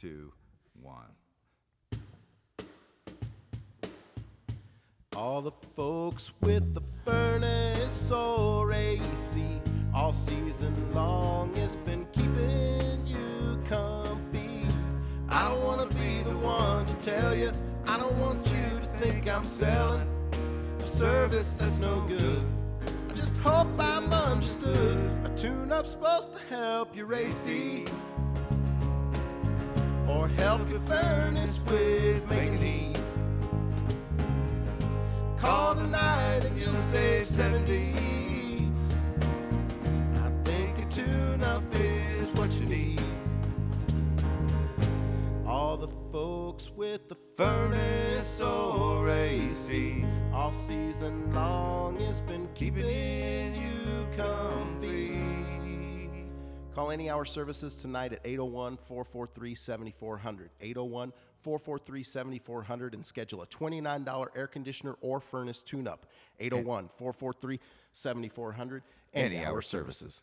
2, 1. All the folks with the furnace or AC all season long has been keeping you comfy. I don't want to be the one to tell you, I don't want you to think I'm selling a service that's no good. I just hope I'm understood. A tune-up's supposed to help your AC or help your furnace with making heat. Call tonight and you'll save 70. I think a tune-up is what you need. All the folks with the furnace or AC all season long has been keeping you comfy. Call Any Hour Services tonight at 801-443-7400. 801-443-7400 and schedule a $29 air conditioner or furnace tune-up. 801-443-7400. Any Hour Services.